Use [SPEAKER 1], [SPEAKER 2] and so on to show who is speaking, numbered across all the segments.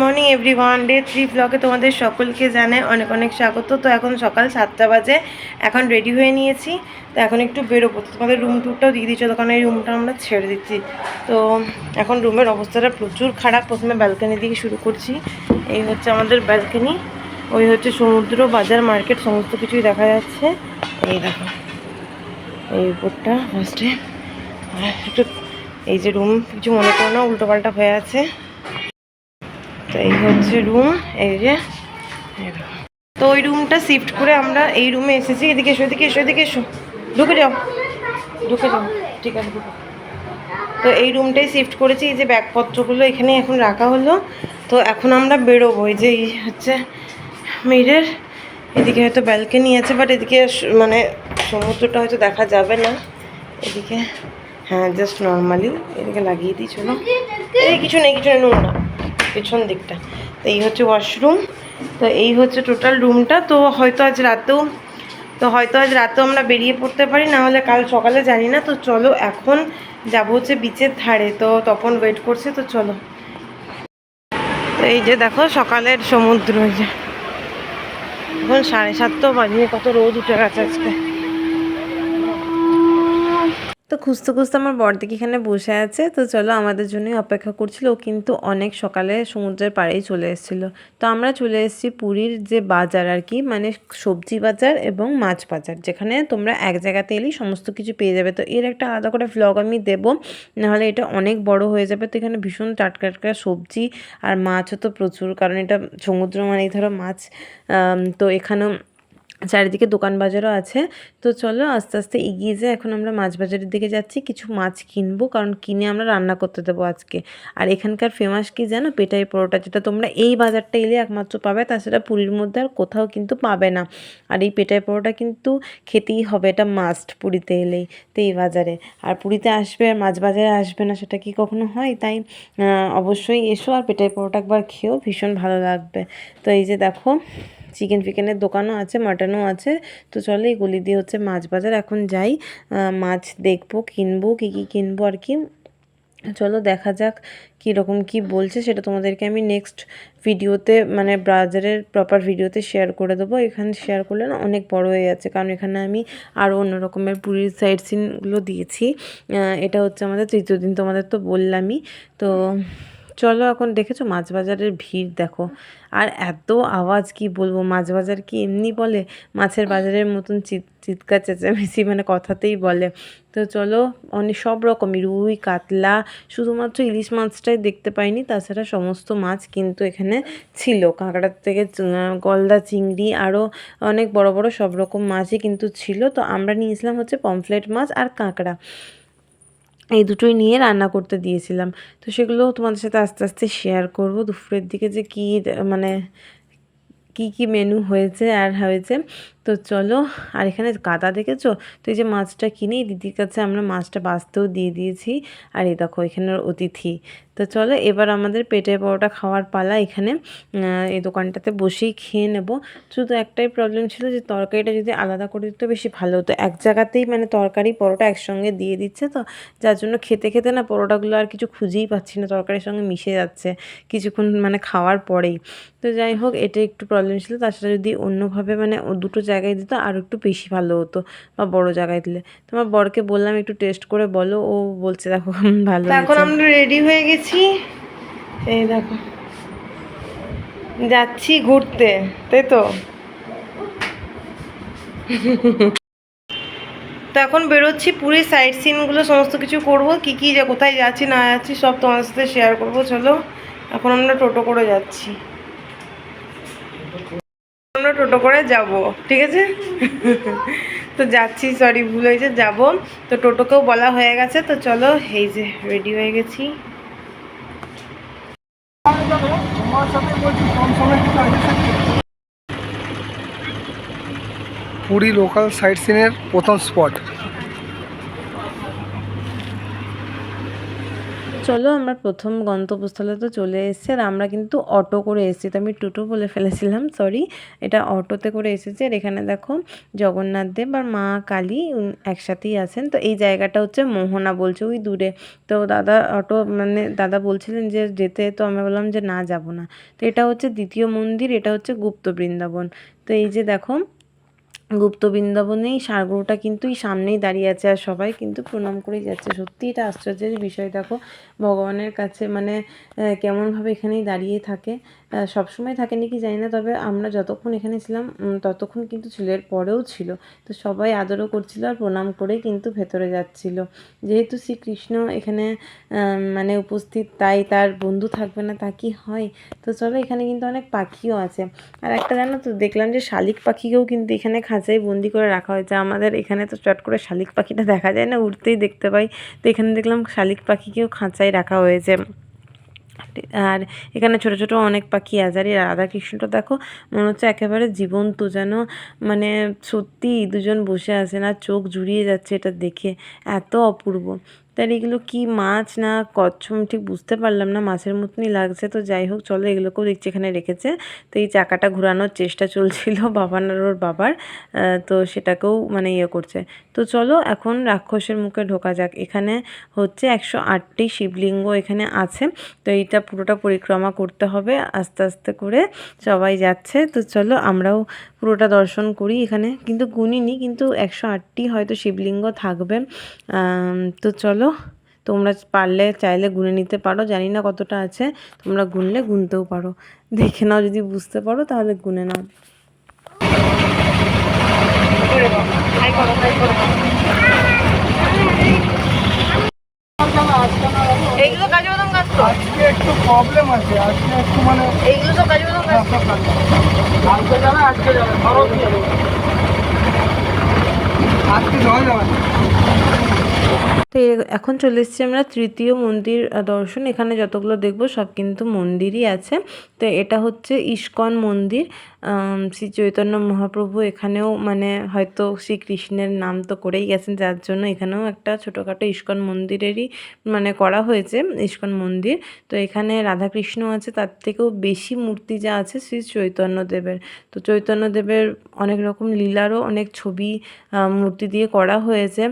[SPEAKER 1] Morning everyone, day 3 ব্লগে তোমাদের সকলকে জানাই অনেক অনেক স্বাগত। তো এখন সকাল 7টা বাজে, এখন রেডি হয়ে নিয়েছি। তো এখন একটু বেরোবো, তোমাদের রুম টুরটাও দিয়ে দিচ্ছ, কারণ এই রুমটা আমরা ছেড়ে দিচ্ছি। তো এখন রুমের অবস্থাটা প্রচুর খারাপ। প্রথমে ব্যালকানি দিয়ে শুরু করছি। এই হচ্ছে আমাদের ব্যালকানি, ওই হচ্ছে সমুদ্র, বাজার, মার্কেট সমস্ত কিছুই দেখা যাচ্ছে। এই দেখো এই উপরটা ফার্স্টে একটু, এই যে রুম কিছু মনে করো না, উল্টোপাল্টা হয়ে আছে। তো এই হচ্ছে রুম, এই যে। তো ওই রুমটা শিফট করে আমরা এই রুমে এসেছি। এদিকে এসো, এদিকে এসো, এদিকে এসো, ঢুকে যাও, ঢুকে যাও, ঠিক আছে ঢুকে। তো এই রুমটাই শিফট করেছি। এই যে ব্যাগপত্রগুলো এখানে এখন রাখা হলো। তো এখন আমরা বেরোবো। এই যে এই হচ্ছে মিরের, এদিকে হয়তো ব্যালকনি আছে, বাট এদিকে মানে সমুদ্রটা হয়তো দেখা যাবে না এদিকে। হ্যাঁ, জাস্ট নর্মালি এদিকে লাগিয়ে দিই। চলো, এই কিছু নেই, কিছু নেই, না পেছন দিকটা। তো এই হচ্ছে ওয়াশরুম। তো এই হচ্ছে টোটাল রুমটা। তো হয়তো আজ রাতেও আমরা বেরিয়ে পড়তে পারি, না হলে কাল সকালে, জানি না। তো চলো এখন যাবো হচ্ছে বিচের ধারে। তো তখন ওয়েট করছে, তো চলো। তো এই যে দেখো সকালের সমুদ্র, এই যে এখন 7:30 বাজে, কত রোদ উঠে গেছে আজকে। তো খুঁজতে খুঁজতে আমার বড়দিকে এখানে বসে আছে। তো চলো, আমাদের জন্যই অপেক্ষা করছিল। ও কিন্তু অনেক সকালে সমুদ্রের পাড়েই চলে এসেছিলো। তো আমরা চলে এসেছি পুরীর যে বাজার আর কি, মানে সবজি বাজার এবং মাছ বাজার, যেখানে তোমরা এক জায়গাতে এলেই সমস্ত কিছু পেয়ে যাবে। তো এর একটা আলাদা করে ভ্লগ আমি দেবো, নাহলে এটা অনেক বড় হয়ে যাবে। তো এখানে ভীষণ টাটকা টাটকা সবজি আর মাছও তো প্রচুর, কারণ এটা সমুদ্র মানেই ধরো মাছ। তো এখানেও চারিদিকে দোকান বাজারও আছে। তো চলো আস্তে আস্তে এগিয়ে যাই। এখন আমরা মাছ বাজারের দিকে যাচ্ছি, কিছু মাছ কিনবো, কারণ কিনে আমরা রান্না করতে দেবো আজকে। আর এখানকার ফেমাস কি জানো? পেটাই পরোটা, যেটা তোমরা এই বাজারটা এলে একমাত্র পাবে, তাছাড়া পুরীর মধ্যে আর কোথাও কিন্তু পাবে না। আর এই পেটাই পরোটা কিন্তু খেতেই হবে, এটা মাস্ট পুরীতে এলেই, তো এই বাজারে। আর পুরীতে আসবে আর মাছ বাজারে আসবে না, সেটা কি কখনো হয়? তাই অবশ্যই এসো আর পেটাই পরোটা একবার খেয়েও, ভীষণ ভালো লাগবে। তো এই যে দেখো, চিকেন ফিকেনের দোকানও আছে, মাটনও আছে। তো চলো, এই গলি দিয়ে হচ্ছে মাছ বাজার। এখন যাই, মাছ দেখবো, কিনবো, কী কী কিনবো আর কি। চলো দেখা যাক কীরকম কী বলছে, সেটা তোমাদেরকে আমি নেক্সট ভিডিওতে, মানে বাজারের প্রপার ভিডিওতে শেয়ার করে দেবো। এখানে শেয়ার করলে না অনেক বড় হয়ে যাচ্ছে, কারণ এখানে আমি আরও অন্য রকমের পুরীর সাইড সিনগুলো দিয়েছি। এটা হচ্ছে আমাদের তৃতীয় দিন, তোমাদের তো বললামই। তো চলো, এখন দেখেছো মাছ বাজারের ভিড় দেখো, আর এত আওয়াজ, কি বলবো। মাছ বাজার কি এমনি বলে? মাছের বাজারের মতন চিৎকার চেঁচামেচি, মানে কথাতেই বলে। তো চলো, অনেক সব রকমই রুই, কাতলা, শুধুমাত্র ইলিশ মাছটাই দেখতে পাইনি, তাছাড়া সমস্ত মাছ কিন্তু এখানে ছিল। কাঁকড়ার থেকে গলদা, চিংড়ি, আরও অনেক বড় বড় সব রকম মাছই কিন্তু ছিল। তো আমরা নিয়েছিলাম হচ্ছে পমফ্লেট মাছ আর কাঁকড়া, এই দুটোই নিয়ে রান্না করতে দিয়েছিলাম। তো সেগুলো তোমাদের সাথে আস্তে আস্তে শেয়ার করব। দুপুরের দিকে যে কী, মানে কি কি মেনু হয়েছে আর হয়েছে। তো চলো, আর এখানে কাদা দেখেছো? তো এই যে মাছটা কিনে দিদির কাছে আমরা মাছটা বাছতেও দিয়ে দিয়েছি। আর এই দেখো এখানের অতিথি। তো চলো, এবার আমাদের পেটে পরোটা খাওয়ার পালা। এখানে এই দোকানটাতে বসেই খেয়ে নেব। শুধু একটাই প্রবলেম ছিল, যে তরকারিটা যদি আলাদা করে দিতে বেশি ভালো হতো। এক জায়গাতেই মানে তরকারি পরোটা একসঙ্গে দিয়ে দিচ্ছে, তো যার জন্য খেতে খেতে না পরোটাগুলো আর কিছু খুঁজেই পাচ্ছি না, তরকারির সঙ্গে মিশে যাচ্ছে কিছুক্ষণ মানে খাওয়ার পরেই। তো যাই হোক, এটা একটু প্রবলেম ছিল। তাছাড়া যদি অন্যভাবে মানে দুটো জায়গায় দিত আরও একটু বেশি ভালো হতো, বা বড় জায়গায় দিলে। তোমার বরকে বললাম একটু টেস্ট করে বলো, ও বলছে দেখো ভালো হয়েছে। এখন আমরা রেডি হয়ে গেছি, এই দেখো যাচ্ছি ঘুরতে, তাই তো। তো এখন বেরোচ্ছি, পুরীর সাইড সিনগুলো সমস্ত কিছু করব, কী কী যে কোথায় যাচ্ছি না যাচ্ছি সব তোমার সাথে শেয়ার করবো। চলো, এখন আমরা টোটো করে যাচ্ছি, আমরা টোটো করে যাব, ঠিক আছে। তো যাচ্ছি, সরি ভুল হয়েছে, যাব। তো টোটোকেও বলা হয়ে গেছে। তো চলো, এই যে রেডি হয়ে গেছি।
[SPEAKER 2] পুরী লোকাল সাইট সিনের প্রথম স্পট।
[SPEAKER 1] চলো আমরা প্রথম গন্তব্যস্থলে তো চলে এসেছি, আর আমরা কিন্তু অটো করে এসেছি, তো আমি টোটো বলে ফেলেছিলাম, সরি। এটা অটোতে করে এসেছি। আর এখানে দেখো জগন্নাথ দেব আর মা কালী একসাথেই আছেন। তো এই জায়গাটা হচ্ছে মোহনা বলছে ওই দূরে। তো দাদা দাদা বলছিলেন যে যেতে, তো আমি বললাম যে না, যাব না। তো এটা হচ্ছে দ্বিতীয় মন্দির, এটা হচ্ছে গুপ্ত বৃন্দাবন। তো এই যে দেখো গুপ্ত বৃন্দাবনেই ষাঁড়গরুটা কিন্তু এই সামনেই দাঁড়িয়ে আছে, আর সবাই কিন্তু প্রণাম করেই যাচ্ছে। সত্যি এটা আশ্চর্যের বিষয়। দেখো ভগবানের কাছে কেমনভাবে এখানেই দাঁড়িয়ে থাকে। সবসময় থাকে নাকি জানি না, তবে আমরা যতক্ষণ এখানে ছিলাম ততক্ষণ কিন্তু ছিল, এর পরেও ছিল। তো সবাই আদরও করছিল আর প্রণাম করেই কিন্তু ভেতরে যাচ্ছিল। যেহেতু শ্রীকৃষ্ণ এখানে উপস্থিত, তাই তার বন্ধু থাকবে না তা কি হয়। তো চলো, এখানে কিন্তু অনেক পাখিও আছে। আর একটা জানো তো, দেখলাম যে শালিক পাখিকেও কিন্তু এখানে খাঁচায় বন্দি করে রাখা হয়েছে। আমাদের এখানে তো চট করে শালিক পাখিটা দেখা যায় না, উড়তেই দেখতে পাই। তো এখানে দেখলাম শালিক পাখিকেও খাঁচায় রাখা হয়েছে। আর এখানে ছোট ছোট অনেক পাখি আছে। আর এই রাধাকৃষ্ণটা দেখো, মনে হচ্ছে একেবারে জীবন্ত, যেন সত্যি দুজন বসে আছেন, আর চোখ জুড়িয়ে যাচ্ছে এটা দেখে, এত অপূর্ব। তার এগুলো কি মাছ না কচ্ছপ ঠিক বুঝতে পারলাম না, মাছের মতনই লাগছে। তো যাই হোক, চলো এগুলোকেও দেখছি এখানে রেখেছে। তো এই চাকাটা ঘোরানোর চেষ্টা চলছিল ওর বাবার, তো সেটাকেও ইয়ে করছে। তো চলো এখন রাক্ষসের মুখে ঢোকা যাক। এখানে হচ্ছে 108টি শিবলিঙ্গ এখানে আছে। তো এইটা পুরোটা পরিক্রমা করতে হবে আস্তে আস্তে করে, সবাই যাচ্ছে। তো চলো আমরাও পুরোটা দর্শন করি। এখানে কিন্তু গুনিনি, কিন্তু 108টি হয়তো শিবলিঙ্গ থাকবে। তো চলো, তোমরা পারলে চাইলে গুনে নিতে পারো, জানি না কতটা আছে, তোমরা গুনলে গুনতেও পারো। দেখে নাও, যদি বুঝতে পারো তাহলে গুনে নাও। এইগুলো কাজু বাদাম গাছ তো,
[SPEAKER 2] আজকে একটু প্রবলেম আছে, আজকে একটু
[SPEAKER 1] এইগুলো তো কাজু বাদাম গাছ।
[SPEAKER 2] আজকে যাবে খরচ দিয়ে দেবো। আজকে যাওয়া যাবে না।
[SPEAKER 1] তো এখন চলে এসেছি আমরা তৃতীয় মন্দির দর্শন। এখানে যতগুলো দেখবো সব কিন্তু মন্দিরই আছে। তো এটা হচ্ছে ইস্কন মন্দির। শ্রী চৈতন্য মহাপ্রভু এখানেও হয়তো শ্রীকৃষ্ণের নাম তো করেই গেছেন, যার জন্য এখানেও একটা ছোটোখাটো ইস্কন মন্দিরেরই করা হয়েছে ইস্কন মন্দির। তো এখানে রাধাকৃষ্ণ আছে, তার থেকেও বেশি মূর্তি যা আছে শ্রী চৈতন্যদেবের। তো চৈতন্যদেবের অনেক রকম লীলারও অনেক ছবি মূর্তি দিয়ে করা হয়েছে,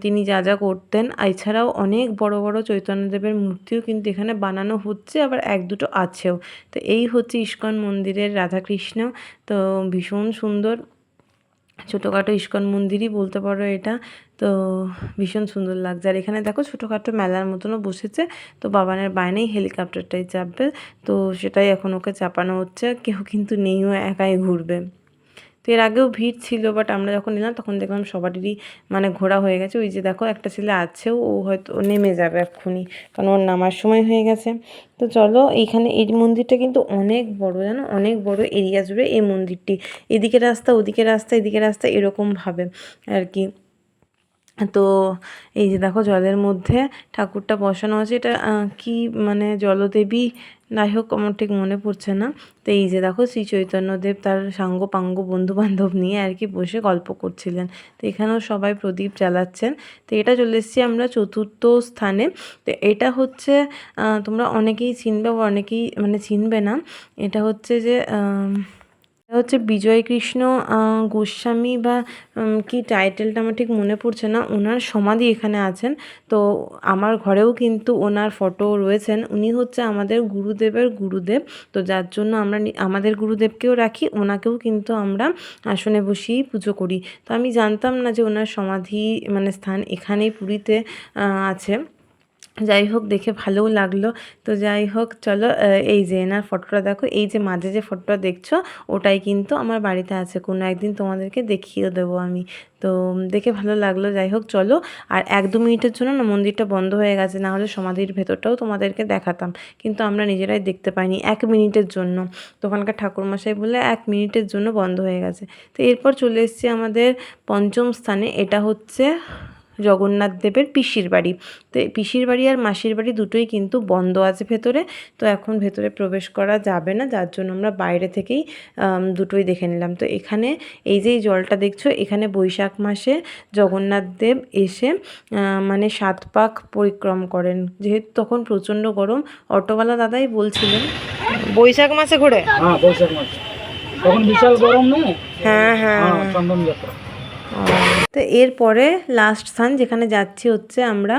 [SPEAKER 1] তিনি যা যা করতেন। এছাড়াও অনেক বড় বড় চৈতন্যদেবের মূর্তিও কিন্তু এখানে বানানো হচ্ছে, আবার এক দুটো আছেও। তো এই হচ্ছে ইস্কন মন্দিরের রাধাকৃষ্ণ। তো ভীষণ সুন্দর, ছোটোখাটো ইস্কন মন্দিরই বলতে পারো এটা। তো ভীষণ সুন্দর লাগছে। আর এখানে দেখো ছোটোখাটো মেলার মতনও বসেছে। তো বাবানের বায়নাই হেলিকপ্টারটাই চাপবে, তো সেটাই এখন ওকে চাপানো হচ্ছে। কেউ কিন্তু নেই, ও একাই ঘুরবে। তো এর আগেও ভিড় ছিল, বাট আমরা যখন এলাম তখন দেখলাম সবারই ঘোরা হয়ে গেছে। ওই যে দেখো একটা ছেলে আছেও, ও হয়তো নেমে যাবে এক্ষুনি, কারণ ওর নামার সময় হয়ে গেছে। তো চলো, এইখানে এই মন্দিরটা কিন্তু অনেক বড়, জানো, অনেক বড় এরিয়া জুড়ে এই মন্দিরটি। এদিকে রাস্তা, ওদিকে রাস্তা, এদিকে রাস্তা, এরকমভাবে আর কি। তো এই যে দেখো জলের মধ্যে ঠাকুরটা বসানো আছে। এটা কি জলদেবী, যাই হোক আমার ঠিক মনে পড়ছে না। তো এই যে দেখো শ্রী চৈতন্যদেব তার সাঙ্গ পাঙ্গ বন্ধু বান্ধব নিয়ে আর কি বসে গল্প করছিলেন। তো এখানেও সবাই প্রদীপ জ্বালাচ্ছেন। তো এটা চলে এসেছি আমরা চতুর্থ স্থানে। তো এটা হচ্ছে তোমরা অনেকেই চিনবে বা অনেকেই চিনবে না। এটা হচ্ছে যে এটা হচ্ছে বিজয়কৃষ্ণ গোস্বামী বা কি টাইটেলটা আমার ঠিক মনে পড়ছে না, ওনার সমাধি এখানে আছেন। তো আমার ঘরেও কিন্তু ওনার ফটো রয়েছেন। উনি হচ্ছে আমাদের গুরুদেবের গুরুদেব। তো যার জন্য আমরা আমাদের গুরুদেবকেও রাখি, ওনাকেও কিন্তু আমরা আসনে বসিয়েই পুজো করি। তো আমি জানতাম না যে ওনার সমাধি স্থান এখানেই পুরীতে আছে। যাই হোক, দেখে ভালোও লাগলো। তো যাই হোক চলো, এই যে এনার ফটোটা দেখো, এই যে মাঝে যে ফটোটা দেখছো ওটাই কিন্তু আমার বাড়িতে আছে, কোনো একদিন তোমাদেরকে দেখিয়ে দেবো আমি। তো দেখে ভালো লাগলো। যাই হোক চলো, আর 1-2 মিনিটের জন্য না মন্দিরটা বন্ধ হয়ে গেছে, না হলে সমাধির ভেতরটাও তোমাদেরকে দেখাতাম, কিন্তু আমরা নিজেরাই দেখতে পাইনি 1 মিনিটের জন্য। তো ওখানকার ঠাকুরমশাই বলে 1 মিনিটের জন্য বন্ধ হয়ে গেছে। তো এরপর চলে এসেছি আমাদের পঞ্চম স্থানে। এটা হচ্ছে জগন্নাথ দেবের পিসির বাড়ি। তো পিসির বাড়ি আর মাসির বাড়ি দুটোই কিন্তু বন্ধ আছে ভেতরে, তো এখন ভেতরে প্রবেশ করা যাবে না, যার জন্য আমরা বাইরে থেকেই দুটোই দেখে নিলাম। তো এখানে এই যে জলটা দেখছো, এখানে বৈশাখ মাসে জগন্নাথ দেব এসে মানে 7 পাক পরিক্রম করেন, যেহেতু তখন প্রচণ্ড গরম। অটোওয়ালা দাদাই বলছিলেন বৈশাখ মাসে ঘোরে।
[SPEAKER 2] হ্যাঁ বৈশাখ মাসে তখন বিশাল গরম নেই।
[SPEAKER 1] হ্যাঁ হ্যাঁ
[SPEAKER 2] চন্দন যাত্রা।
[SPEAKER 1] তো এরপরে লাস্ট স্থান যেখানে যাচ্ছি হচ্ছে আমরা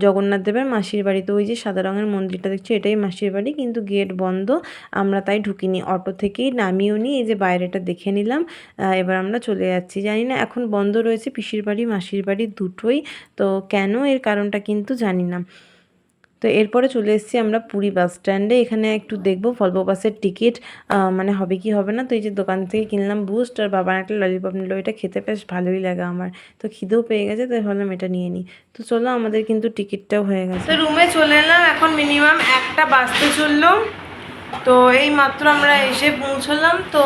[SPEAKER 1] জগন্নাথ দেবের মাসির বাড়ি। তো ওই যে সাদা রঙের মন্দিরটা দেখছি এটাই মাসির বাড়ি, কিন্তু গেট বন্ধ, আমরা তাই ঢুকিনি, অটো থেকেই নামিয়েও নি। এই যে বাইরেটা দেখে নিলাম, এবার আমরা চলে যাচ্ছি। জানি না এখন বন্ধ রয়েছে পিসির বাড়ি মাসির বাড়ি দুটোই, তো কেন এর কারণটা কিন্তু জানি না। তো এরপরে চলে এসেছি আমরা পুরী বাস স্ট্যান্ডে। এখানে একটু দেখবো ভলভো বাসের টিকিট মানে হবে কি হবে না। তো এই যে দোকান থেকে কিনলাম বুস্ট, আর বাবার একটা ললিপপ নিল, এটা খেতে বেশ ভালোই লাগে আমার, তো খিদেও পেয়ে গেছে, তাই ভাবলাম এটা নিয়ে নিই। তো চলো আমাদের কিন্তু টিকিটটাও হয়ে গেছে। তো রুমে চলে এলাম, এখন মিনিমাম 1টা বাজতে চললো। তো এই মাত্র আমরা এসে পৌঁছলাম। তো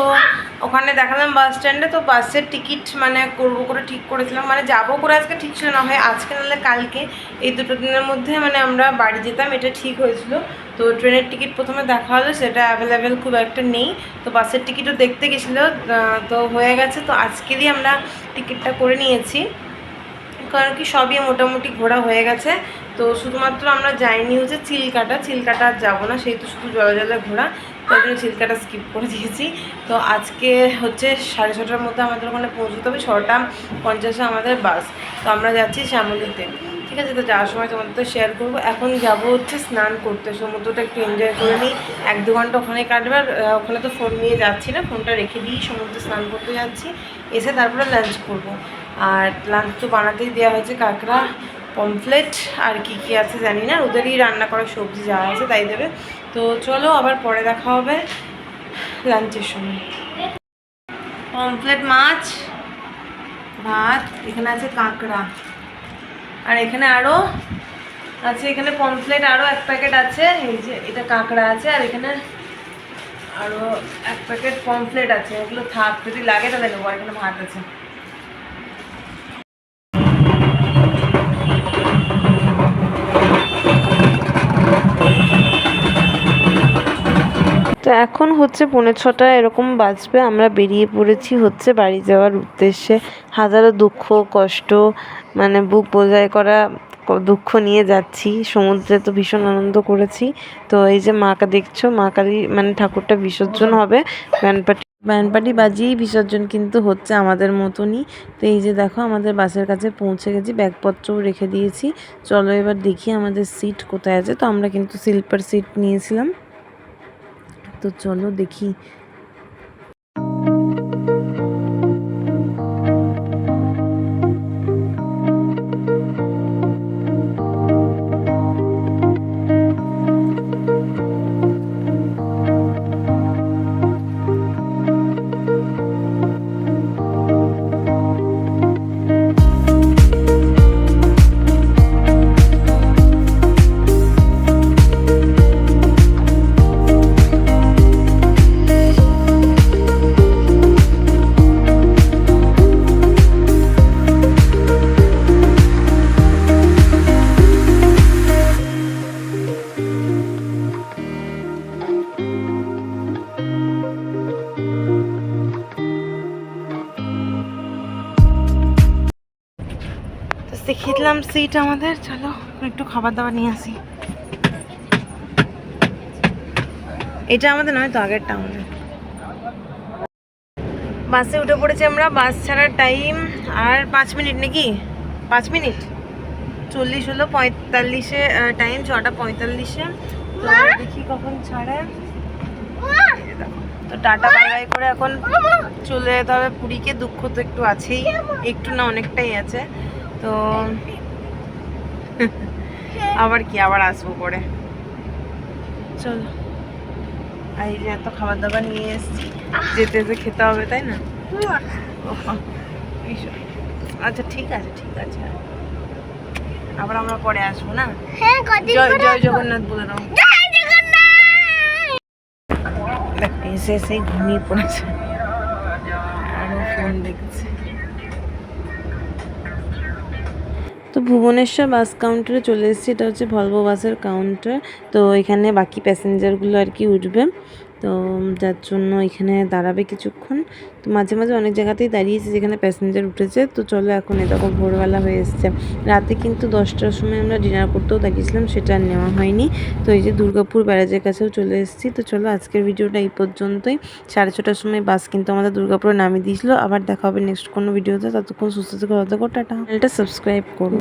[SPEAKER 1] ওখানে দেখালাম বাস স্ট্যান্ডে, তো বাসের টিকিট মানে করবো করে ঠিক করেছিলাম, মানে যাবো করে আজকে ঠিক ছিল, না হয় আজকে নাহলে কালকে, এই 2 দিনের মধ্যে মানে আমরা বাড়ি যেতাম, এটা ঠিক হয়েছিল। তো ট্রেনের টিকিট প্রথমে দেখা হলো, সেটা অ্যাভেলেবেল খুব একটা নেই। তো বাসের টিকিটও দেখতে গেছিলো, তো হয়ে গেছে। তো আজকেরই আমরা টিকিটটা করে নিয়েছি, কারণ কি সবই মোটামুটি ঘোরা হয়ে গেছে। তো শুধুমাত্র আমরা যাইনি হচ্ছে চিল্কাটা আর যাবো না, সেই তো শুধু জলে ঘোরা, তাই জন্য চিল্কাটা স্কিপ করে দিয়েছি। তো আজকে হচ্ছে 6:30টার মধ্যে আমাদের ওখানে পৌঁছতে হবে, 6:50 আমাদের বাস। তো আমরা যাচ্ছি শ্যামলীতে, ঠিক আছে। তো যাওয়ার সময় তোমাদের তো শেয়ার করবো। এখন যাবো হচ্ছে স্নান করতে, সমুদ্রটা একটু এনজয় করে নিই, 1-2 ঘন্টা ওখানে কাটবে। আর ওখানে তো ফোন নিয়ে যাচ্ছি না, ফোনটা রেখে দিই, সমুদ্রে স্নান করতে যাচ্ছি, এসে তারপরে লাঞ্চ করবো। আর লাঞ্চ তো বানাতেই দেওয়া হয়েছে, কাঁকড়া, পমফ্লেট আর কি কি আছে জানি না, ওদেরই রান্না করা সবজি যা আছে তাই দেবে। তো চলো আবার পরে দেখা হবে লাঞ্চের সময়। পমফ্লেট মাছ, ভাত, এখানে আছে কাঁকড়া, আর এখানে আরও আছে, এখানে পমফ্লেট আরও 1 প্যাকেট আছে, এই যে এটা কাঁকড়া আছে, আর এখানে আরও 1 প্যাকেট পমফ্লেট আছে। এগুলো থাক, যদি লাগে তাহলে নেবো। আর এখানে ভাত আছে। তো এখন হচ্ছে 5:45 এরকম বাজবে, আমরা বেরিয়ে পড়েছি হচ্ছে বাড়ি যাওয়ার উদ্দেশ্যে। হাজারো দুঃখ কষ্ট মানে বুক বোঝাই করা দুঃখ নিয়ে যাচ্ছি। সমুদ্রে তো ভীষণ আনন্দ করেছি। তো এই যে মাকে দেখছো, মা কালী মানে ঠাকুরটা বিসর্জন হবে, ব্যান্ডপাটি বাজিয়েই বিসর্জন কিন্তু হচ্ছে আমাদের মতনই। তো এই যে দেখো আমাদের বাসের কাছে পৌঁছে গেছি, ব্যাগপত্রও রেখে দিয়েছি। চলো এবার দেখি আমাদের সিট কোথায় আছে। তো আমরা কিন্তু স্লিপার সিট নিয়েছিলাম, তো চলো দেখি। দেখিয়ে দিলাম সিট আমাদের, চলো একটু খাবার দাবার নিয়ে আসি। এটা আমাদের নয় তো, আগেরটা আমাদের। বাসে উঠে পড়েছি আমরা, বাস ছাড়ার টাইম আর 5 মিনিট নাকি, 5 মিনিট 40 হলো, 45-এ টাইম, 6:45-এ। তো দেখি কখন ছাড়ে। তো টাটা বাই বাই করে এখন চলে যেতে হবে পুরীকে। দুঃখ তো একটু আছেই, একটু না অনেকটাই আছে। তো আবার কি, আবার আসবো পরে। চলো, আর এই যে এত খাবার দাবার নিয়ে এসেছি, যেতে যেতে খেতে হবে তাই না। আচ্ছা ঠিক আছে ঠিক আছে, আবার আমরা পরে আসবো না। জয় জগন্নাথ বলে দাও। এসে এসে ঘুমিয়ে পড়েছে, আরো ফোন দেখছে। তো ভুবনেশ্বর বাস কাউন্টারে চলে এসেছি। এটা হচ্ছে ভলভো বাসের কাউন্টার। তো এখানে বাকি প্যাসেঞ্জারগুলো আর কি উঠবে, তো যার জন্য এখানে দাঁড়াবে কিছুক্ষণ। তো মাঝে মাঝে অনেক জায়গাতেই দাঁড়িয়েছে যেখানে প্যাসেঞ্জার উঠেছে। তো চলো এখন দেখো ভোরবেলা হয়ে এসছে। রাতে কিন্তু 10টার সময় আমরা ডিনার করতেও দাঁড়িয়েছিলাম, সেটা আর নেওয়া হয়নি। তো এই যে দুর্গাপুর ব্যারাজের কাছেও চলে এসেছি। তো চলো আজকের ভিডিওটা এই পর্যন্তই। 6:30টার সময় বাস কিন্তু আমাদের দুর্গাপুরে নামিয়ে দিয়েছিল। আবার দেখা হবে নেক্সট কোনো ভিডিওতে। ততক্ষণ সুস্থ থেকে ভালো থেকো, টাটা। চ্যানেলটা সাবস্ক্রাইব করো।